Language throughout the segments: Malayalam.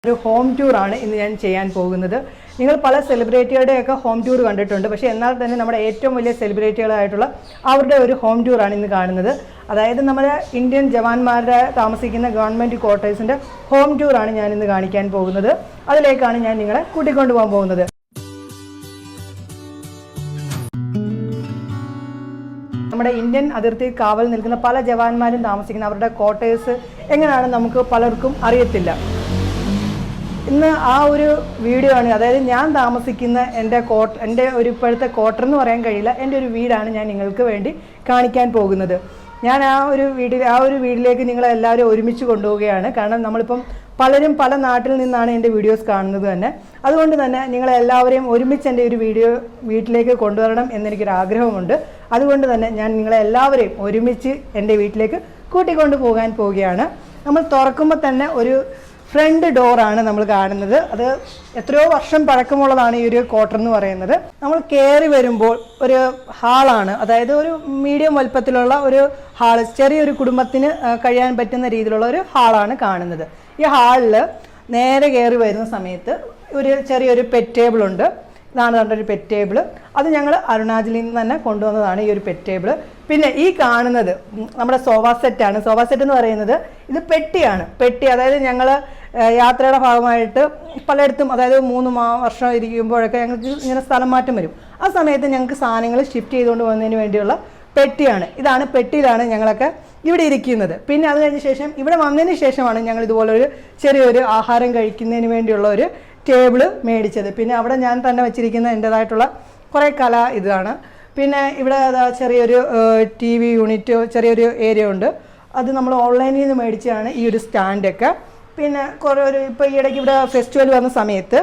ഒരു ഹോം ടൂർ ആണ് ഇന്ന് ഞാൻ ചെയ്യാൻ പോകുന്നത്. നിങ്ങൾ പല സെലിബ്രിറ്റികളുടെയൊക്കെ ഹോം ടൂർ കണ്ടിട്ടുണ്ട്. പക്ഷേ എന്നാൽ തന്നെ നമ്മുടെ ഏറ്റവും വലിയ സെലിബ്രിറ്റികളായിട്ടുള്ള അവരുടെ ഒരു ഹോം ടൂറാണ് ഇന്ന് കാണുന്നത്. അതായത് നമ്മുടെ ഇന്ത്യൻ ജവാന്മാരുടെ താമസിക്കുന്ന ഗവൺമെൻറ് ക്വാർട്ടേഴ്സിൻ്റെ ഹോം ടൂറാണ് ഞാൻ ഇന്ന് കാണിക്കാൻ പോകുന്നത്. അതിലേക്കാണ് ഞാൻ നിങ്ങളെ കൂട്ടിക്കൊണ്ടു പോകാൻ പോകുന്നത്. നമ്മുടെ ഇന്ത്യൻ അതിർത്തി കാവൽ നിൽക്കുന്ന പല ജവാന്മാരും താമസിക്കുന്ന അവരുടെ ക്വാർട്ടേഴ്സ് എങ്ങനെയാണ് നമുക്ക് പലർക്കും അറിയത്തില്ല. ഇന്ന് ആ ഒരു വീഡിയോ ആണ്, അതായത് ഞാൻ താമസിക്കുന്ന എൻ്റെ ഒരു ഇപ്പോഴത്തെ ക്വാർട്ടർ എന്ന് പറയാൻ കഴിയില്ല, എൻ്റെ ഒരു വീടാണ് ഞാൻ നിങ്ങൾക്ക് വേണ്ടി കാണിക്കാൻ പോകുന്നത്. ഞാൻ ആ ഒരു വീട്ടിലേക്ക് നിങ്ങളെല്ലാവരും ഒരുമിച്ച് കൊണ്ടുപോവുകയാണ്. കാരണം നമ്മളിപ്പം പലരും പല നാട്ടിൽ നിന്നാണ് എൻ്റെ വീഡിയോസ് കാണുന്നത് തന്നെ. അതുകൊണ്ട് തന്നെ നിങ്ങളെല്ലാവരെയും ഒരുമിച്ച് എൻ്റെ ഒരു വീട്ടിലേക്ക് കൊണ്ടുവരണം എന്നെനിക്കൊരു ആഗ്രഹമുണ്ട്. അതുകൊണ്ട് തന്നെ ഞാൻ നിങ്ങളെല്ലാവരെയും ഒരുമിച്ച് എൻ്റെ വീട്ടിലേക്ക് കൂട്ടിക്കൊണ്ടു പോകാൻ പോവുകയാണ്. നമ്മൾ തുറക്കുമ്പോൾ തന്നെ ഒരു ഫ്രണ്ട് ഡോറാണ് നമ്മൾ കാണുന്നത്. അത് എത്രയോ വർഷം പഴക്കമുള്ളതാണ് ഈ ഒരു ക്വാർട്ടർ എന്ന് പറയുന്നത്. നമ്മൾ കയറി വരുമ്പോൾ ഒരു ഹാളാണ്, അതായത് ഒരു മീഡിയം വലുപ്പത്തിലുള്ള ഒരു ഹാള്, ചെറിയൊരു കുടുംബത്തിന് കഴിയാൻ പറ്റുന്ന രീതിയിലുള്ള ഒരു ഹാളാണ് കാണുന്നത്. ഈ ഹാളിൽ നേരെ കയറി വരുന്ന സമയത്ത് ഒരു ചെറിയൊരു പെറ്റ് ടേബിൾ ഉണ്ട്. ഇതാണ് ഒരു പെറ്റ് ടേബിൾ. അത് ഞങ്ങൾ അരുണാചലിൽ നിന്ന് തന്നെ കൊണ്ടുവന്നതാണ് ഈ ഒരു പെറ്റ് ടേബിൾ. പിന്നെ ഈ കാണുന്നത് നമ്മുടെ സോഫ സെറ്റാണ്. സോഫ സെറ്റ് എന്ന് പറയുന്നത് ഇത് പെട്ടിയാണ്. പെട്ടി അതായത് ഞങ്ങൾ യാത്രയുടെ ഭാഗമായിട്ട് പലയിടത്തും, അതായത് 3 വർഷം ഇരിക്കുമ്പോഴൊക്കെ ഞങ്ങൾക്ക് ഇങ്ങനെ സ്ഥലം മാറ്റം വരും. ആ സമയത്ത് ഞങ്ങൾക്ക് സാധനങ്ങൾ ഷിഫ്റ്റ് ചെയ്തുകൊണ്ട് പോകുന്നതിന് വേണ്ടിയുള്ള പെട്ടിയാണ്. ഇതാണ് പെട്ടിയിലാണ് ഞങ്ങളൊക്കെ ഇവിടെ ഇരിക്കുന്നത്. പിന്നെ അത് കഴിഞ്ഞ ശേഷം ഇവിടെ വന്നതിന് ശേഷമാണ് ഞങ്ങൾ ഇതുപോലൊരു ചെറിയൊരു ആഹാരം കഴിക്കുന്നതിന് വേണ്ടിയുള്ള ഒരു ടേബിള് മേടിച്ചത്. പിന്നെ അവിടെ ഞാൻ തന്നെ വെച്ചിരിക്കുന്ന എൻ്റേതായിട്ടുള്ള കുറേ ഇതാണ്. പിന്നെ ഇവിടെ ചെറിയൊരു TV യൂണിറ്റ്, ചെറിയൊരു ഏരിയ ഉണ്ട്. അത് നമ്മൾ ഓൺലൈനിൽ നിന്ന് മേടിച്ചാണ് ഈ ഒരു സ്റ്റാൻഡൊക്കെ. പിന്നെ ഇപ്പോൾ ഈ ഇടയ്ക്ക് ഇവിടെ ഫെസ്റ്റിവൽ വന്ന സമയത്ത്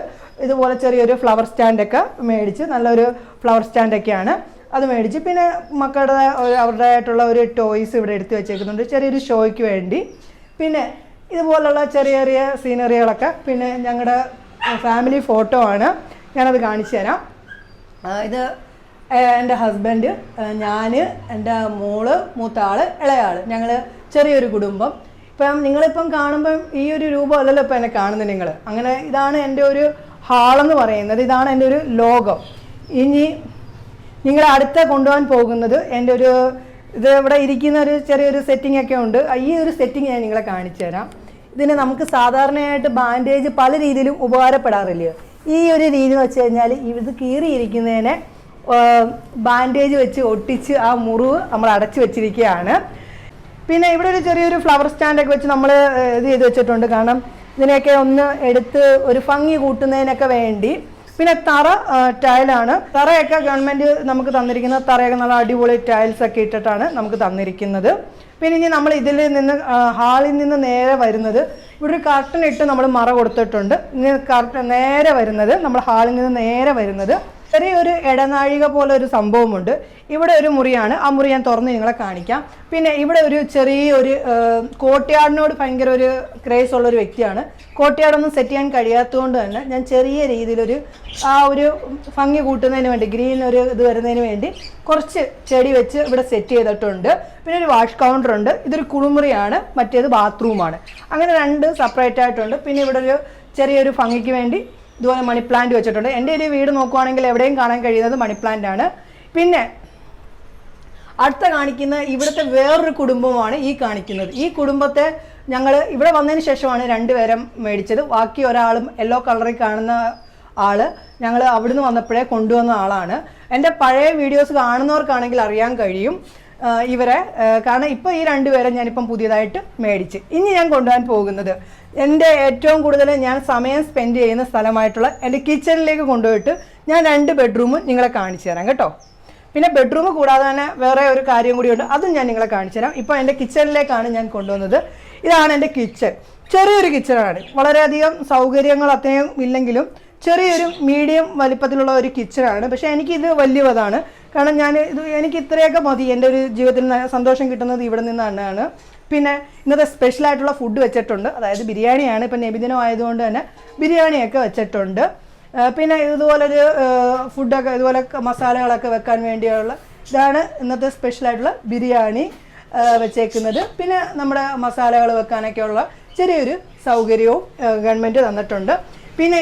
ഇതുപോലെ ചെറിയൊരു ഫ്ലവർ സ്റ്റാൻഡൊക്കെ മേടിച്ച്, നല്ലൊരു ഫ്ലവർ സ്റ്റാൻഡൊക്കെയാണ് അത് മേടിച്ച്. പിന്നെ മക്കളുടെ അവരുടേതായിട്ടുള്ള ഒരു ടോയ്സ് ഇവിടെ എടുത്ത് വെച്ചേക്കുന്നുണ്ട് ചെറിയൊരു ഷോയ്ക്ക് വേണ്ടി. പിന്നെ ഇതുപോലുള്ള ചെറിയ ചെറിയ സീനറികളൊക്കെ. പിന്നെ ഞങ്ങളുടെ ഫാമിലി ഫോട്ടോ ആണ്, ഞാനത് കാണിച്ചു തരാം. ഇത് എൻ്റെ ഹസ്ബൻഡ്, ഞാൻ, എൻ്റെ മോള്, മൂത്താൾ, ഇളയാൾ, ഞങ്ങൾ ചെറിയൊരു കുടുംബം. ഇപ്പം നിങ്ങളിപ്പം കാണുമ്പം ഈ ഒരു രൂപമല്ലല്ലോ ഇപ്പം എന്നെ കാണുന്നത് നിങ്ങൾ. അങ്ങനെ ഇതാണ് എൻ്റെ ഒരു ഹാളെന്ന് പറയുന്നത്. ഇതാണ് എൻ്റെ ഒരു ലോകം. ഇനി നിങ്ങളെ അടുത്ത കൊണ്ടുപോകാൻ പോകുന്നത് എൻ്റെ ഒരു ഇത് ഇവിടെ ഇരിക്കുന്ന ഒരു ചെറിയൊരു സെറ്റിംഗ് ഒക്കെ ഉണ്ട്. ഈ ഒരു സെറ്റിംഗ് ഞാൻ നിങ്ങളെ കാണിച്ചു തരാം. ഇതിന് നമുക്ക് സാധാരണയായിട്ട് ബാൻഡേജ് പല രീതിയിലും ഉപകാരപ്പെടാറില്ല. ഈ ഒരു രീതി എന്ന് വെച്ച് കഴിഞ്ഞാൽ ഇത് കീറിയിരിക്കുന്നതിനെ ബാൻഡേജ് വെച്ച് ഒട്ടിച്ച് ആ മുറിവ് നമ്മൾ അടച്ചു വെച്ചിരിക്കുകയാണ്. പിന്നെ ഇവിടെ ഒരു ചെറിയൊരു ഫ്ലവർ സ്റ്റാൻഡൊക്കെ വെച്ച് നമ്മൾ ഇത് ചെയ്ത് വെച്ചിട്ടുണ്ട്. കാരണം ഇതിനെയൊക്കെ ഒന്ന് എടുത്ത് ഒരു ഭംഗി കൂട്ടുന്നതിനൊക്കെ വേണ്ടി. പിന്നെ തറ ടൈലാണ്. തറയൊക്കെ ഗവൺമെൻറ് നമുക്ക് തന്നിരിക്കുന്ന തറയൊക്കെ നല്ല അടിപൊളി ടൈൽസൊക്കെ ഇട്ടിട്ടാണ് നമുക്ക് തന്നിരിക്കുന്നത്. പിന്നെ ഇനി നമ്മൾ ഇതിൽ നിന്ന് ഹാളിൽ നിന്ന് നേരെ വരുന്നത്, ഇവിടെ ഒരു കർട്ടൻ ഇട്ട് നമ്മൾ മറ കൊടുത്തിട്ടുണ്ട്. ഇനി കർട്ടൻ നേരെ വരുന്നത്, നമ്മൾ ഹാളിൽ നിന്ന് നേരെ വരുന്നത് ചെറിയൊരു ഇടനാഴിക പോലെ ഒരു സംഭവമുണ്ട്. ഇവിടെ ഒരു മുറിയാണ്. ആ മുറി ഞാൻ തുറന്ന് നിങ്ങളെ കാണിക്കാം. പിന്നെ ഇവിടെ ഒരു ചെറിയൊരു കോട്ടയാടിനോട് ഭയങ്കര ഒരു ക്രേസ് ഉള്ളൊരു വ്യക്തിയാണ്. കോട്ടയാടൊന്നും സെറ്റ് ചെയ്യാൻ കഴിയാത്തതുകൊണ്ട് തന്നെ ഞാൻ ചെറിയ രീതിയിലൊരു ആ ഒരു ഭംഗി കൂട്ടുന്നതിന് വേണ്ടി, ഗ്രീൻ ഒരു ഇത് വരുന്നതിന് വേണ്ടി കുറച്ച് ചെടി വെച്ച് ഇവിടെ സെറ്റ് ചെയ്തിട്ടുണ്ട്. പിന്നെ ഒരു വാഷ് കൗണ്ടർ ഉണ്ട്. ഇതൊരു കുളിമുറിയാണ്, മറ്റേത് ബാത്റൂമാണ്. അങ്ങനെ 2 സെപ്പറേറ്റ് ആയിട്ടുണ്ട്. പിന്നെ ഇവിടെ ഒരു ചെറിയൊരു ഭംഗിക്ക് വേണ്ടി ഇതുപോലെ മണി പ്ലാന്റ് വെച്ചിട്ടുണ്ട്. എൻ്റെ ഒരു വീട് നോക്കുവാണെങ്കിൽ എവിടെയും കാണാൻ കഴിയുന്നത് മണി പ്ലാന്റ് ആണ്. പിന്നെ അടുത്ത കാണിക്കുന്ന ഇവിടുത്തെ വേറൊരു കുടുംബമാണ് ഈ കാണിക്കുന്നത്. ഈ കുടുംബത്തെ ഞങ്ങൾ ഇവിടെ വന്നതിന് ശേഷമാണ് 2 പേരെ മേടിച്ചത്. ബാക്കി ഒരാളും യെല്ലോ കളറിൽ കാണുന്ന ആൾ ഞങ്ങൾ അവിടുന്ന് വന്നപ്പോഴേ കൊണ്ടുവന്ന ആളാണ്. എൻ്റെ പഴയ വീഡിയോസ് കാണുന്നവർക്കാണെങ്കിൽ അറിയാൻ കഴിയും ഇവരെ. കാരണം ഇപ്പോൾ ഈ 2 പേരെ ഞാനിപ്പം പുതിയതായിട്ട് മേടിച്ച്. ഇനി ഞാൻ കൊണ്ടുപോകാൻ പോകുന്നത് എൻ്റെ ഏറ്റവും കൂടുതൽ ഞാൻ സമയം സ്പെൻഡ് ചെയ്യുന്ന സ്ഥലമായിട്ടുള്ള എൻ്റെ കിച്ചണിലേക്ക് കൊണ്ടുപോയിട്ട് ഞാൻ 2 ബെഡ്റൂമും നിങ്ങളെ കാണിച്ചു തരാം കേട്ടോ. പിന്നെ ബെഡ്റൂം കൂടാതെ തന്നെ വേറെ ഒരു കാര്യം കൂടിയുണ്ട്, അതും ഞാൻ നിങ്ങളെ കാണിച്ചു തരാം. ഇപ്പോൾ എൻ്റെ കിച്ചണിലേക്കാണ് ഞാൻ കൊണ്ടുവന്നത്. ഇതാണ് എൻ്റെ കിച്ചൺ. ചെറിയൊരു കിച്ചണാണ്. വളരെയധികം സൗകര്യങ്ങൾ അത്രയും ഇല്ലെങ്കിലും ചെറിയൊരു മീഡിയം വലിപ്പത്തിലുള്ള ഒരു കിച്ചണാണ്. പക്ഷേ എനിക്കിത് വലിയതാണ്. കാരണം എനിക്ക് ഇത്രയൊക്കെ മതി. എൻ്റെ ഒരു ജീവിതത്തിൽ സന്തോഷം കിട്ടുന്നത് ഇവിടെ നിന്നാണ്. പിന്നെ ഇന്നത്തെ സ്പെഷ്യലായിട്ടുള്ള ഫുഡ് വെച്ചിട്ടുണ്ട്. അതായത് ബിരിയാണിയാണ്. ഇപ്പം നബിദിനം ആയതുകൊണ്ട് തന്നെ ബിരിയാണിയൊക്കെ വെച്ചിട്ടുണ്ട്. പിന്നെ ഇതുപോലൊരു ഫുഡൊക്കെ ഇതുപോലെ മസാലകളൊക്കെ വെക്കാൻ വേണ്ടിയുള്ള ഇതാണ് ഇന്നത്തെ സ്പെഷ്യലായിട്ടുള്ള ബിരിയാണി വെച്ചേക്കുന്നത്. പിന്നെ നമ്മുടെ മസാലകൾ വെക്കാനൊക്കെയുള്ള ചെറിയൊരു സൗകര്യവും ഗവൺമെൻറ് തന്നിട്ടുണ്ട്. പിന്നെ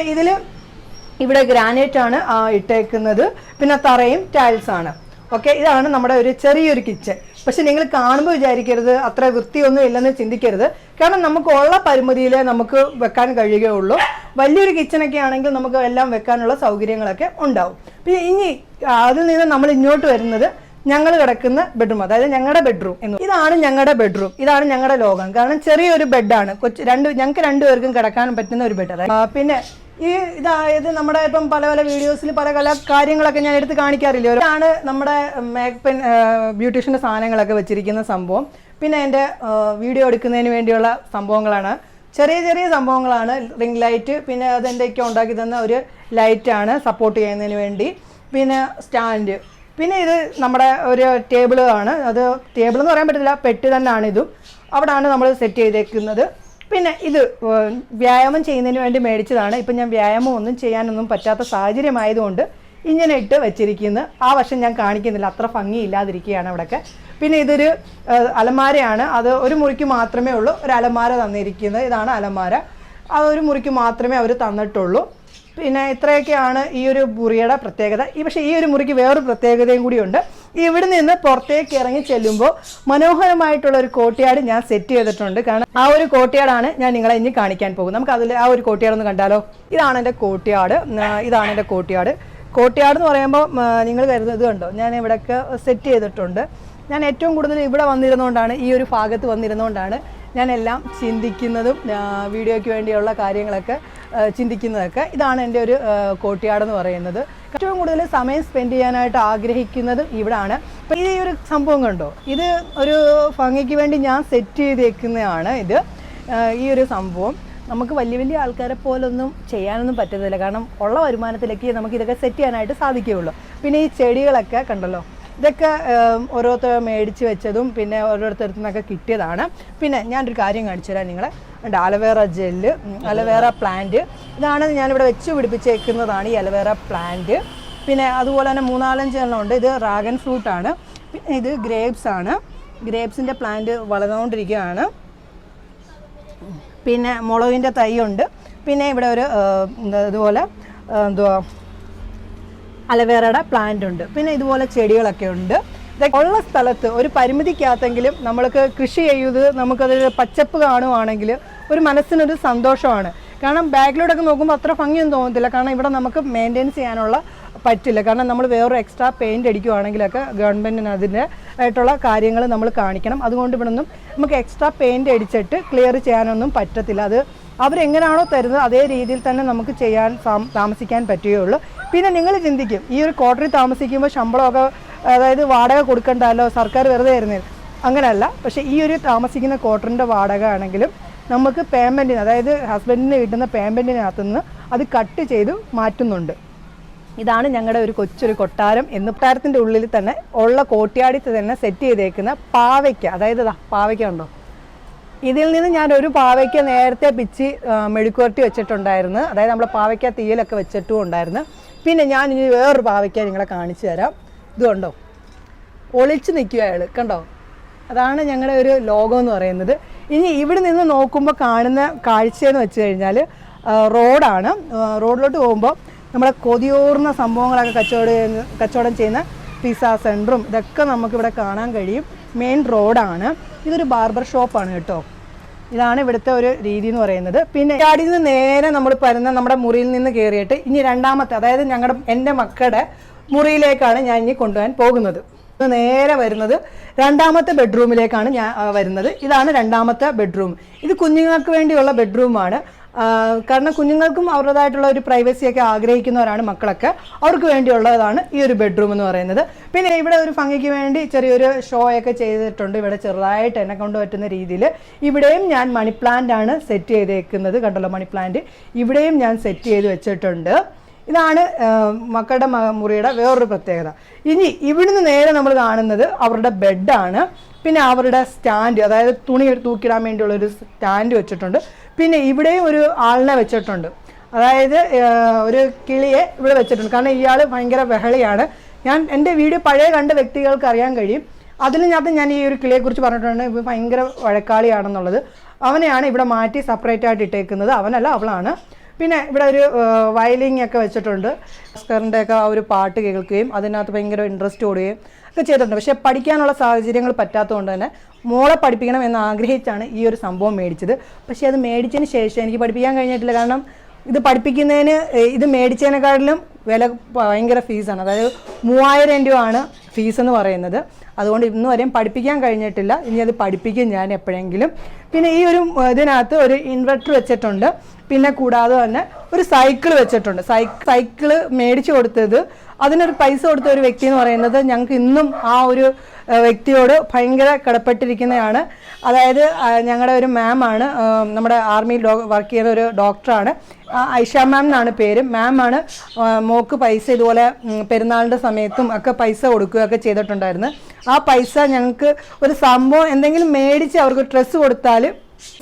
ഇവിടെ ഗ്രാനൈറ്റ് ആണ് ഇട്ടേക്കുന്നത്, പിന്നെ തറയും ടൈൽസ് ആണ്. ഓക്കെ, ഇതാണ് നമ്മുടെ ഒരു ചെറിയൊരു കിച്ചൺ. പക്ഷെ നിങ്ങൾ കാണുമ്പോൾ വിചാരിക്കരുത് അത്ര വൃത്തിയൊന്നും ഇല്ലെന്ന് ചിന്തിക്കരുത്. കാരണം നമുക്കുള്ള പരിമിതിയിൽ നമുക്ക് വെക്കാൻ കഴിയുകയുള്ളൂ. വലിയൊരു കിച്ചണൊക്കെ ആണെങ്കിൽ നമുക്ക് എല്ലാം വെക്കാനുള്ള സൗകര്യങ്ങളൊക്കെ ഉണ്ടാവും. പിന്നെ ഇനി അതിൽ നിന്ന് നമ്മൾ ഇങ്ങോട്ട് വരുന്നത് ഞങ്ങൾ കിടക്കുന്ന ബെഡ്റൂം, അതായത് ഞങ്ങളുടെ ബെഡ്റൂം എന്ന്. ഇതാണ് ഞങ്ങളുടെ ബെഡ്റൂം, ഇതാണ് ഞങ്ങളുടെ ലോകം. കാരണം ചെറിയൊരു ബെഡാണ്, ഞങ്ങൾക്ക് രണ്ടുപേർക്കും കിടക്കാൻ പറ്റുന്ന ഒരു ബെഡ്. അതായത് പിന്നെ ഇതായത് നമ്മുടെ ഇപ്പം പല വീഡിയോസിൽ പല കാര്യങ്ങളൊക്കെ ഞാൻ എടുത്ത് കാണിക്കാറില്ല. ഇതാണ് നമ്മുടെ ബ്യൂട്ടീഷ്യൻ്റെ സാധനങ്ങളൊക്കെ വെച്ചിരിക്കുന്ന സംഭവം. പിന്നെ എൻ്റെ വീഡിയോ എടുക്കുന്നതിന് വേണ്ടിയുള്ള സംഭവങ്ങളാണ്, ചെറിയ സംഭവങ്ങളാണ്. റിംഗ് ലൈറ്റ്, പിന്നെ അതെൻ്റെയൊക്കെ ഉണ്ടാക്കി തന്ന ഒരു ലൈറ്റാണ് സപ്പോർട്ട് ചെയ്യുന്നതിന് വേണ്ടി. പിന്നെ സ്റ്റാൻഡ്, പിന്നെ ഇത് നമ്മുടെ ഒരു ടേബിൾ ആണ്. അത് ടേബിൾ എന്ന് പറയാൻ പറ്റില്ല, പെട്ടി തന്നെയാണ് ഇതും. അവിടെയാണ് നമ്മൾ സെറ്റ് ചെയ്തേക്കുന്നത്. പിന്നെ ഇത് വ്യായാമം ചെയ്യുന്നതിന് വേണ്ടി മേടിച്ചതാണ്. ഇപ്പം ഞാൻ വ്യായാമം ഒന്നും ചെയ്യാനൊന്നും പറ്റാത്ത സാഹചര്യമായതുകൊണ്ട് ഇങ്ങനെ ഇട്ട് വെച്ചിരിക്കുന്നത്. ആ വശം ഞാൻ കാണിക്കുന്നില്ല, അത്ര ഭംഗിയില്ലാതിരിക്കുകയാണ് അവിടെയൊക്കെ. പിന്നെ ഇതൊരു അലമാരയാണ്, അത് ഒരു മുറിക്ക് മാത്രമേ ഉള്ളൂ ഒരു അലമാര തന്നിരിക്കുന്നത്. ഇതാണ് അലമാര, ആ ഒരു മുറിക്ക് മാത്രമേ അവർ തന്നിട്ടുള്ളൂ. പിന്നെ ഇത്രയൊക്കെയാണ് ഈ ഒരു മുറിയുടെ പ്രത്യേകത. പക്ഷേ ഈ ഒരു മുറിക്ക് വേറൊരു പ്രത്യേകതയും കൂടിയുണ്ട്. ഇവിടെ നിന്ന് പുറത്തേക്ക് ഇറങ്ങി ചെല്ലുമ്പോൾ മനോഹരമായിട്ടുള്ള ഒരു കോർട്ട്യാർഡ് ഞാൻ സെറ്റ് ചെയ്തിട്ടുണ്ട്. കാരണം ആ ഒരു കോർട്ട്യാർഡാണ് ഞാൻ നിങ്ങളെ ഇനി കാണിക്കാൻ പോകുന്നത്. നമുക്ക് അതിൽ ആ ഒരു കോർട്ട്യാർഡ് ഒന്ന് കണ്ടാലോ. ഇതാണ് എൻ്റെ കോർട്ട്യാർഡ്, ഇതാണ് എൻ്റെ കോർട്ട്യാർഡ്. കോർട്ട്യാർഡ് എന്ന് പറയുമ്പോൾ നിങ്ങൾ കരുതുന്നത് കണ്ടോ, ഞാൻ ഇവിടെയൊക്കെ സെറ്റ് ചെയ്തിട്ടുണ്ട്. ഞാൻ ഏറ്റവും കൂടുതൽ ഇവിടെ വന്നിരുന്നുകൊണ്ടാണ്, ഈ ഒരു ഭാഗത്ത് വന്നിരുന്നുകൊണ്ടാണ് ഞാൻ എല്ലാം ചിന്തിക്കുന്നതും വീഡിയോയ്ക്ക് വേണ്ടിയുള്ള കാര്യങ്ങളൊക്കെ ചിന്തിക്കുന്നതൊക്കെ. ഇതാണ് എൻ്റെ ഒരു കോർട്ട്യാർഡ് എന്ന് പറയുന്നത്. ഏറ്റവും കൂടുതൽ സമയം സ്പെൻഡ് ചെയ്യാനായിട്ട് ആഗ്രഹിക്കുന്നതും ഇവിടാണ്. അപ്പോൾ ഈ ഒരു സംഭവം കണ്ടോ, ഇത് ഒരു ഭംഗിക്ക് വേണ്ടി ഞാൻ സെറ്റ് ചെയ്തേക്കുന്നതാണ്. ഈ ഒരു സംഭവം നമുക്ക് വലിയ ആൾക്കാരെ പോലൊന്നും ചെയ്യാനൊന്നും പറ്റുന്നില്ല. കാരണം ഉള്ള വരുമാനത്തിലേക്ക് നമുക്ക് ഇതൊക്കെ സെറ്റ് ചെയ്യാനായിട്ട് സാധിക്കുകയുള്ളൂ. പിന്നെ ഈ ചെടികളൊക്കെ കണ്ടല്ലോ, ഇതൊക്കെ ഓരോരുത്തർ മേടിച്ച് വെച്ചതും പിന്നെ ഓരോരുത്തരത്തു നിന്നൊക്കെ കിട്ടിയതാണ്. പിന്നെ ഞാനൊരു കാര്യം കാണിച്ചു തരാം നിങ്ങളെ. അലവേറ ജെല്ല്, അലവേറ പ്ലാന്റ്, ഇതാണ് ഞാനിവിടെ വെച്ച് പിടിപ്പിച്ചേക്കുന്നതാണ് ഈ അലവേറ പ്ലാന്റ്. പിന്നെ അതുപോലെ തന്നെ 3-4 എണ്ണം ഉണ്ട്. ഇത് ഡ്രാഗൺ ഫ്രൂട്ടാണ്. പിന്നെ ഇത് ഗ്രേപ്സ് ആണ്, ഗ്രേപ്സിൻ്റെ പ്ലാന്റ് വളർന്നുകൊണ്ടിരിക്കുകയാണ്. പിന്നെ മുളകിൻ്റെ തൈയുണ്ട്. പിന്നെ ഇവിടെ ഒരു ഇതുപോലെ അലവേറയുടെ പ്ലാന്റ് ഉണ്ട്. പിന്നെ ഇതുപോലെ ചെടികളൊക്കെ ഉണ്ട്. ഇതൊക്കെ ഉള്ള സ്ഥലത്ത് ഒരു പരിമിതിക്കകത്തെങ്കിലും നമ്മൾക്ക് കൃഷി ചെയ്ത് നമുക്കതൊരു പച്ചപ്പ് കാണുവാണെങ്കിൽ ഒരു മനസ്സിനൊരു സന്തോഷമാണ്. കാരണം ബാക്കിലോട്ടൊക്കെ നോക്കുമ്പോൾ അത്ര ഭംഗിയൊന്നും തോന്നത്തില്ല. കാരണം ഇവിടെ നമുക്ക് മെയിൻറ്റെയിൻസ് ചെയ്യാനുള്ള പറ്റില്ല. കാരണം നമ്മൾ വേറൊരു എക്സ്ട്രാ പെയിൻറ്റ് അടിക്കുവാണെങ്കിലൊക്കെ ഗവൺമെൻറ്റിന് അതിൻ്റെ ആയിട്ടുള്ള കാര്യങ്ങൾ നമ്മൾ കാണിക്കണം. അതുകൊണ്ട് ഇവിടെ ഒന്നും നമുക്ക് എക്സ്ട്രാ പെയിൻറ്റ് അടിച്ചിട്ട് ക്ലിയർ ചെയ്യാനൊന്നും പറ്റത്തില്ല. അത് അവരെങ്ങനെയാണോ തരുന്നത് അതേ രീതിയിൽ തന്നെ നമുക്ക് താമസിക്കാൻ പറ്റുകയുള്ളൂ. പിന്നെ നിങ്ങൾ ചിന്തിക്കും, ഈ ഒരു ക്വാർട്ടറിൽ താമസിക്കുമ്പോൾ ശമ്പളമൊക്കെ, അതായത് വാടക കൊടുക്കണ്ടല്ലോ, സർക്കാർ വെറുതെ തരുന്നത്. അങ്ങനെയല്ല. പക്ഷേ ഈ ഒരു താമസിക്കുന്ന ക്വാർട്ടറിൻ്റെ വാടക ആണെങ്കിലും നമുക്ക് പേയ്മെൻറ്റിന്, അതായത് ഹസ്ബൻഡിന് കിട്ടുന്ന പേയ്മെൻറ്റിനകത്തു നിന്ന് അത് കട്ട് ചെയ്ത് മാറ്റുന്നുണ്ട്. ഇതാണ് ഞങ്ങളുടെ ഒരു കൊച്ചൊരു കൊട്ടാരം. കൊട്ടാരത്തിൻ്റെ ഉള്ളിൽ തന്നെ ഉള്ള കോർട്ട്യാർഡിൽ തന്നെ സെറ്റ് ചെയ്തേക്കുന്ന പാവയ്ക്ക, അതായത് പാവയ്ക്ക ഉണ്ടോ, ഇതിൽ നിന്ന് ഞാൻ ഒരു പാവയ്ക്ക നേരത്തെ പിച്ചി മെഴുക്കുവരട്ടി വെച്ചിട്ടുണ്ടായിരുന്നു. അതായത് നമ്മൾ പാവയ്ക്ക തീയിലൊക്കെ വെച്ചിട്ടും ഉണ്ടായിരുന്നു. പിന്നെ ഞാൻ ഇനി വേറൊരു പാവയ്ക്ക നിങ്ങളെ കാണിച്ചു തരാം. ഇത് കണ്ടോ, ഒളിച്ച് നിൽക്കുക അയാൾ, കണ്ടോ. അതാണ് ഞങ്ങളുടെ ഒരു ലോകം എന്ന് പറയുന്നത്. ഇനി ഇവിടെ നിന്ന് നോക്കുമ്പോൾ കാണുന്ന കാഴ്ചയെന്ന് വെച്ച് കഴിഞ്ഞാൽ റോഡാണ്. റോഡിലോട്ട് പോകുമ്പോൾ നമ്മളെ കൊതിയോർന്ന സംഭവങ്ങളൊക്കെ കച്ചവടം ചെയ്യുന്ന പിസ്സ സെൻറ്ററും ഇതൊക്കെ നമുക്കിവിടെ കാണാൻ കഴിയും. മെയിൻ റോഡാണ്. ഇതൊരു ബാർബർ ഷോപ്പാണ് കേട്ടോ. ഇതാണ് ഇവിടുത്തെ ഒരു രീതി എന്ന് പറയുന്നത്. പിന്നെ അതിൽ നിന്ന് നേരെ നമ്മൾ വരുന്ന നമ്മുടെ മുറിയിൽ നിന്ന് കയറിയിട്ട് ഇനി രണ്ടാമത്തെ, അതായത് എൻ്റെ മക്കളുടെ മുറിയിലേക്കാണ് ഞാൻ ഇനി കൊണ്ടുപോകാൻ പോകുന്നത്. നേരെ വരുന്നത് രണ്ടാമത്തെ ബെഡ്റൂമിലേക്കാണ് ഞാൻ വരുന്നത്. ഇതാണ് രണ്ടാമത്തെ ബെഡ്റൂം. ഇത് കുഞ്ഞുങ്ങൾക്ക് വേണ്ടിയുള്ള ബെഡ്റൂമാണ്. കാരണം കുഞ്ഞുങ്ങൾക്കും അവരുടേതായിട്ടുള്ള ഒരു പ്രൈവസിയൊക്കെ ആഗ്രഹിക്കുന്നവരാണ് മക്കളൊക്കെ. അവർക്ക് വേണ്ടിയുള്ളതാണ് ഈ ഒരു ബെഡ്റൂം എന്ന് പറയുന്നത്. പിന്നെ ഇവിടെ ഒരു ഭംഗിക്ക് വേണ്ടി ചെറിയൊരു ഷോ ഒക്കെ ചെയ്തിട്ടുണ്ട്. ഇവിടെ ചെറുതായിട്ട് എന്നെ കൊണ്ട് പറ്റുന്ന രീതിയിൽ ഇവിടെയും ഞാൻ മണി പ്ലാന്റ് ആണ് സെറ്റ് ചെയ്തേക്കുന്നത്. കണ്ടല്ലോ, മണി പ്ലാന്റ് ഇവിടെയും ഞാൻ സെറ്റ് ചെയ്ത് വെച്ചിട്ടുണ്ട്. ഇതാണ് മക്കളുടെ മുറിയുടെ വേറൊരു പ്രത്യേകത. ഇനി ഇവിടുന്ന് നേരെ നമ്മൾ കാണുന്നത് അവരുടെ ബെഡാണ്. പിന്നെ അവരുടെ സ്റ്റാൻഡ്, അതായത് തുണി തൂക്കിടാൻ വേണ്ടിയുള്ളൊരു സ്റ്റാൻഡ് വെച്ചിട്ടുണ്ട്. പിന്നെ ഇവിടെയും ഒരു ആളിനെ വെച്ചിട്ടുണ്ട്, അതായത് ഒരു കിളിയെ ഇവിടെ വെച്ചിട്ടുണ്ട്. കാരണം ഇയാൾ ഭയങ്കര ബഹളിയാണ്. എൻ്റെ വീഡിയോ പഴയ കണ്ട വ്യക്തികൾക്ക് അറിയാൻ കഴിയും. അതിനകത്ത് ഞാൻ ഈ ഒരു കിളിയെക്കുറിച്ച് പറഞ്ഞിട്ടുണ്ട്, ഇപ്പോൾ ഭയങ്കര വഴക്കാളിയാണെന്നുള്ളത്. അവനെയാണ് ഇവിടെ മാറ്റി സെപ്പറേറ്റ് ആയിട്ട് ഇട്ടേക്കുന്നത്, അവനല്ല അവളാണ്. പിന്നെ ഇവിടെ ഒരു വയലിംഗ് ഒക്കെ വെച്ചിട്ടുണ്ട്. ഓസ്കറിൻ്റെ ഒക്കെ ആ ഒരു പാട്ട് കേൾക്കുകയും അതിനകത്ത് ഭയങ്കര ഇൻട്രസ്റ്റ് ഓടുകയും ഒക്കെ ചെയ്തിട്ടുണ്ട്. പക്ഷേ പഠിക്കാനുള്ള സാഹചര്യങ്ങൾ പറ്റാത്തതുകൊണ്ട് തന്നെ മോളെ പഠിപ്പിക്കണം എന്ന് ആഗ്രഹിച്ചാണ് ഈ ഒരു സംഭവം മേടിച്ചത്. പക്ഷേ അത് മേടിച്ചതിന് ശേഷം എനിക്ക് പഠിപ്പിക്കാൻ കഴിഞ്ഞിട്ടില്ല. കാരണം ഇത് പഠിപ്പിക്കുന്നതിന് ഇത് മേടിച്ചതിനെക്കാട്ടിലും വില ഭയങ്കര ഫീസാണ്. അതായത് 3000 രൂപയാണ് ഫീസ് എന്ന് പറയുന്നത്. അതുകൊണ്ട് ഇന്ന് വരെയും പഠിപ്പിക്കാൻ കഴിഞ്ഞിട്ടില്ല. ഇനി അത് പഠിപ്പിക്കും ഞാൻ എപ്പോഴെങ്കിലും. പിന്നെ ഈ ഒരു ഇതിനകത്ത് ഒരു ഇൻവെർട്ടർ വെച്ചിട്ടുണ്ട്. പിന്നെ കൂടാതെ തന്നെ ഒരു സൈക്കിൾ വെച്ചിട്ടുണ്ട്. സൈക്കിള് മേടിച്ചു കൊടുത്തത്, അതിനൊരു പൈസ കൊടുത്ത ഒരു വ്യക്തി എന്ന് പറയുന്നത് ഞങ്ങൾക്ക് ഇന്നും ആ ഒരു വ്യക്തിയോട് ഭയങ്കര കടപ്പെട്ടിരിക്കുന്നതാണ്. അതായത് ഞങ്ങളുടെ ഒരു മാമാണ്, നമ്മുടെ ആർമിയിൽ വർക്ക് ചെയ്യുന്ന ഒരു ഡോക്ടറാണ്, ഐഷ മാം എന്നാണ് പേര്. മാമാണ് മോക്ക് പൈസ ഇതുപോലെ പെരുന്നാളിൻ്റെ സമയത്തും ഒക്കെ പൈസ കൊടുക്കുകയൊക്കെ ചെയ്തിട്ടുണ്ടായിരുന്നു. ആ പൈസ ഞങ്ങൾക്ക് ഒരു സംഭവം എന്തെങ്കിലും മേടിച്ച് അവർക്ക് ഡ്രസ്സ് കൊടുത്താൽ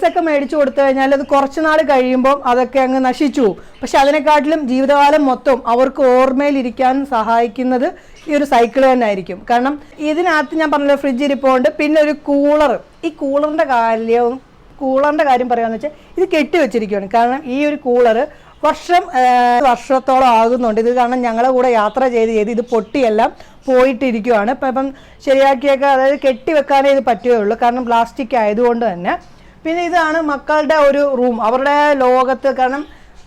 ഒക്കെ മേടിച്ചു കൊടുത്തു കഴിഞ്ഞാൽ അത് കുറച്ച് നാൾ കഴിയുമ്പോൾ അതൊക്കെ അങ്ങ് നശിച്ചു പോകും. പക്ഷെ അതിനെക്കാട്ടിലും ജീവിതകാലം മൊത്തം അവർക്ക് ഓർമ്മയിലിരിക്കാൻ സഹായിക്കുന്നത് ഈ ഒരു സൈക്കിൾ തന്നെ ആയിരിക്കും. കാരണം ഇതിനകത്ത് ഞാൻ പറഞ്ഞല്ലോ ഫ്രിഡ്ജ് ഇരിപ്പുണ്ട്. പിന്നെ ഒരു കൂളർ. ഈ കൂളറിൻ്റെ കാര്യം പറയാമെന്ന് വെച്ചാൽ ഇത് കെട്ടി വെച്ചിരിക്കുകയാണ്. കാരണം ഈ ഒരു കൂളർ വർഷത്തോളം ആകുന്നുണ്ട്. ഇത് കാരണം ഞങ്ങളെ കൂടെ യാത്ര ചെയ്ത് ഇത് പൊട്ടിയെല്ലാം പോയിട്ടിരിക്കുകയാണ്. ഇപ്പം ശരിയാക്കിയൊക്കെ, അതായത് കെട്ടി വെക്കാനേ ഇത് പറ്റുകയുള്ളൂ, കാരണം പ്ലാസ്റ്റിക് ആയതുകൊണ്ട് തന്നെ. പിന്നെ ഇതാണ് മക്കളുടെ ഒരു റൂം. അവരുടെ ലോകത്ത്, കാരണം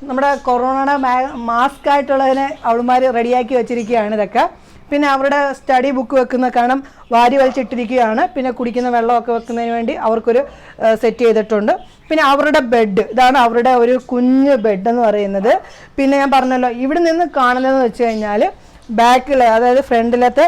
നമ്മുടെ കൊറോണയുടെ മാസ്ക് ആയിട്ടുള്ളതിനെ അവളുമാർ റെഡിയാക്കി വെച്ചിരിക്കുകയാണ് ഇതൊക്കെ. പിന്നെ അവരുടെ സ്റ്റഡി ബുക്ക് വെക്കുന്ന, കാരണം വാരി വലിച്ചിട്ടിരിക്കുകയാണ്. പിന്നെ കുടിക്കുന്ന വെള്ളമൊക്കെ വെക്കുന്നതിന് വേണ്ടി അവർക്കൊരു സെറ്റ് ചെയ്തിട്ടുണ്ട്. പിന്നെ അവരുടെ ബെഡ്, ഇതാണ് അവരുടെ ഒരു കുഞ്ഞ് ബെഡ് എന്ന് പറയുന്നത്. പിന്നെ ഞാൻ പറഞ്ഞല്ലോ, ഇവിടെ നിന്ന് കാണുന്നതെന്ന് വെച്ച് കഴിഞ്ഞാൽ ബാക്കിൽ, അതായത് ഫ്രണ്ടിലത്തെ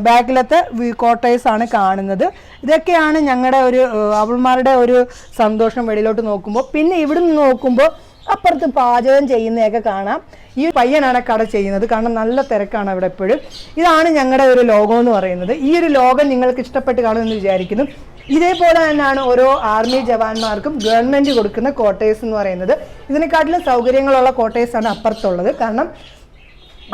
ബാക്കിലത്തെ ക്വാർട്ടേഴ്സ് ആണ് കാണുന്നത്. ഇതൊക്കെയാണ് ഞങ്ങളുടെ ഒരു അവൾമാരുടെ ഒരു സന്തോഷം വെളിയിലോട്ട് നോക്കുമ്പോൾ. പിന്നെ ഇവിടെ നിന്ന് നോക്കുമ്പോൾ അപ്പുറത്ത് പാചകം ചെയ്യുന്നതൊക്കെ കാണാം. ഈ പയ്യനാണ് കട ചെയ്യുന്നത്, കാരണം നല്ല തിരക്കാണ് അവിടെ എപ്പോഴും. ഇതാണ് ഞങ്ങളുടെ ഒരു ലോകം എന്ന് പറയുന്നത്. ഈ ഒരു ലോകം നിങ്ങൾക്ക് ഇഷ്ടപ്പെട്ട് കാണുമെന്ന് വിചാരിക്കുന്നു. ഇതേപോലെ തന്നെയാണ് ഓരോ ആർമി ജവാന്മാർക്കും ഗവൺമെൻറ് കൊടുക്കുന്ന ക്വാർട്ടേഴ്സ് എന്ന് പറയുന്നത്. ഇതിനെക്കാട്ടിലും സൗകര്യങ്ങളുള്ള ക്വാർട്ടേഴ്സാണ് അപ്പുറത്തുള്ളത്. കാരണം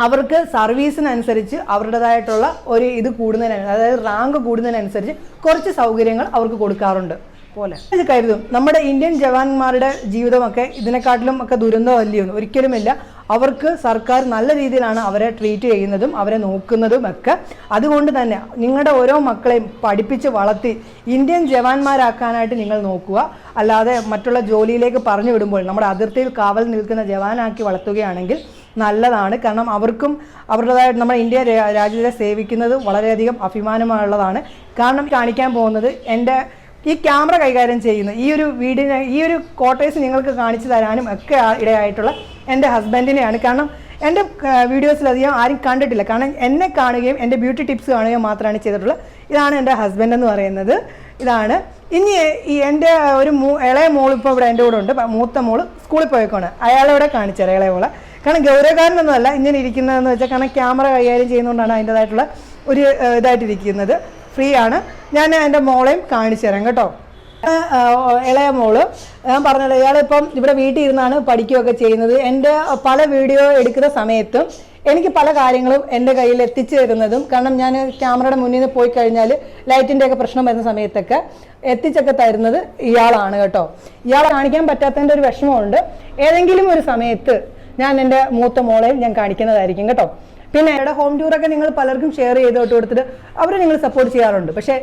അവർക്ക് സർവീസിനനുസരിച്ച് അവരുടേതായിട്ടുള്ള ഒരു ഇത് കൂടുന്നതിനനുസരിച്ച്, അതായത് റാങ്ക് കൂടുന്നതിനനുസരിച്ച് കുറച്ച് സൗകര്യങ്ങൾ അവർക്ക് കൊടുക്കാറുണ്ട് പോലെ. ഇത് കരുതും നമ്മുടെ ഇന്ത്യൻ ജവാന്മാരുടെ ജീവിതമൊക്കെ ഇതിനെക്കാട്ടിലും ഒക്കെ ദുരന്തമല്ലയോ? ഒരിക്കലുമില്ല. അവർക്ക് സർക്കാർ നല്ല രീതിയിലാണ് അവരെ ട്രീറ്റ് ചെയ്യുന്നതും അവരെ നോക്കുന്നതും ഒക്കെ. അതുകൊണ്ട് തന്നെ നിങ്ങളുടെ ഓരോ മക്കളെയും പഠിപ്പിച്ച് വളർത്തി ഇന്ത്യൻ ജവാന്മാരാക്കാനായിട്ട് നിങ്ങൾ നോക്കുക. അല്ലാതെ മറ്റുള്ള ജോലിയിലേക്ക് പറഞ്ഞു വിടുമ്പോൾ നമ്മുടെ അതിർത്തിയിൽ കാവൽ നിൽക്കുന്ന ജവാനാക്കി വളർത്തുകയാണെങ്കിൽ നല്ലതാണ്. കാരണം അവർക്കും അവരുടേതായിട്ട് നമ്മുടെ ഇന്ത്യ രാജ്യത്തെ സേവിക്കുന്നത് വളരെയധികം അഭിമാനമുള്ളതാണ്. കാരണം കാണിക്കാൻ പോകുന്നത് എൻ്റെ ഈ ക്യാമറ കൈകാര്യം ചെയ്യുന്ന ഈ ഒരു വീടിനെ, ഈ ഒരു ക്വാർട്ടേഴ്സ് നിങ്ങൾക്ക് കാണിച്ചു തരാനും ഒക്കെ ഇടയായിട്ടുള്ള എൻ്റെ ഹസ്ബൻഡിനെയാണ്. കാരണം എൻ്റെ വീഡിയോസിലധികം ആരും കണ്ടിട്ടില്ല. കാരണം എന്നെ കാണുകയും എൻ്റെ ബ്യൂട്ടി ടിപ്സ് കാണുകയും മാത്രമാണ് ചെയ്തിട്ടുള്ളത്. ഇതാണ് എൻ്റെ ഹസ്ബൻഡ് എന്ന് പറയുന്നത്. ഇതാണ്. ഇനി ഈ എൻ്റെ ഒരു ഇളയ മോൾ ഇപ്പോൾ ഇവിടെ എൻ്റെ കൂടെ ഉണ്ട്. മൂത്ത മോള് സ്കൂളിൽ പോയേക്കാണ്. അയാളെവിടെ കാണിച്ചത് ഇളയ മോളെ. കാരണം ഗൗരവകാരനൊന്നുമല്ല ഇങ്ങനെ ഇരിക്കുന്നതെന്ന് വെച്ചാൽ, കാരണം ക്യാമറ കൈകാര്യം ചെയ്യുന്നതുകൊണ്ടാണ് അതിൻ്റെതായിട്ടുള്ള ഒരു ഇതായിട്ടിരിക്കുന്നത്. ഫ്രീ ആണ്. ഞാൻ എൻ്റെ മോളെയും കാണിച്ചു തരാം കേട്ടോ. ഇളയ മോള് ഞാൻ പറഞ്ഞല്ലോ, ഇയാളിപ്പം ഇവിടെ വീട്ടിൽ ഇരുന്നാണ് പഠിക്കുകയൊക്കെ ചെയ്യുന്നത്. എൻ്റെ പല വീഡിയോ എടുക്കുന്ന സമയത്തും എനിക്ക് പല കാര്യങ്ങളും എൻ്റെ കയ്യിൽ എത്തിച്ചു തരുന്നതും, കാരണം ഞാൻ ക്യാമറയുടെ മുന്നിൽ നിന്ന് പോയി കഴിഞ്ഞാൽ ലൈറ്റിൻ്റെ ഒക്കെ പ്രശ്നം വരുന്ന സമയത്തൊക്കെ എത്തിച്ചൊക്കെ തരുന്നത് ഇയാളാണ് കേട്ടോ. ഇയാളെ കാണിക്കാൻ പറ്റാത്തതിൻ്റെ ഒരു വിഷമമുണ്ട്. ഏതെങ്കിലും ഒരു സമയത്ത് ഞാൻ എൻ്റെ മൂത്ത മോളെയും ഞാൻ കാണിക്കുന്നതായിരിക്കും കേട്ടോ. പിന്നെ ഇവിടെ ഹോം ടൂറൊക്കെ നിങ്ങൾ പലർക്കും ഷെയർ ചെയ്തോട്ട് കൊടുത്തിട്ട് അവരെ നിങ്ങൾ സപ്പോർട്ട് ചെയ്യാറുണ്ട്. പക്ഷേ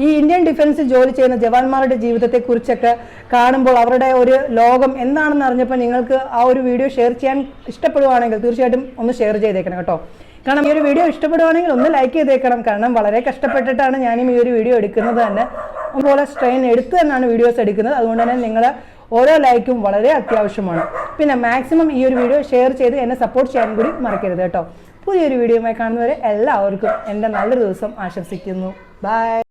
ഈ ഇന്ത്യൻ ഡിഫൻസിൽ ജോലി ചെയ്യുന്ന ജവാന്മാരുടെ ജീവിതത്തെക്കുറിച്ചൊക്കെ കാണുമ്പോൾ അവരുടെ ഒരു ലോകം എന്താണെന്ന് അറിഞ്ഞപ്പോൾ നിങ്ങൾക്ക് ആ ഒരു വീഡിയോ ഷെയർ ചെയ്യാൻ ഇഷ്ടപ്പെടുവാണെങ്കിൽ തീർച്ചയായിട്ടും ഒന്ന് ഷെയർ ചെയ്തേക്കണം കേട്ടോ. കാരണം ഈ ഒരു വീഡിയോ ഇഷ്ടപ്പെടുവാണെങ്കിൽ ഒന്ന് ലൈക്ക് ചെയ്തേക്കണം. കാരണം വളരെ കഷ്ടപ്പെട്ടിട്ടാണ് ഞാനും ഈ ഒരു വീഡിയോ എടുക്കുന്നത് തന്നെ. അതുപോലെ സ്ട്രെയിൻ എടുത്ത് തന്നെയാണ് വീഡിയോസ് എടുക്കുന്നത്. അതുകൊണ്ട് തന്നെ നിങ്ങൾ ഓരോ ലൈക്കും വളരെ അത്യാവശ്യമാണ്. പിന്നെ മാക്സിമം ഈ ഒരു വീഡിയോ ഷെയർ ചെയ്ത് എന്നെ സപ്പോർട്ട് ചെയ്യാൻ കൂടി മറക്കരുത് കേട്ടോ. പുതിയൊരു വീഡിയോയുമായി കാണുന്നവരെ എല്ലാവർക്കും എൻ്റെ നല്ലൊരു ദിവസം ആശംസിക്കുന്നു. ബൈ.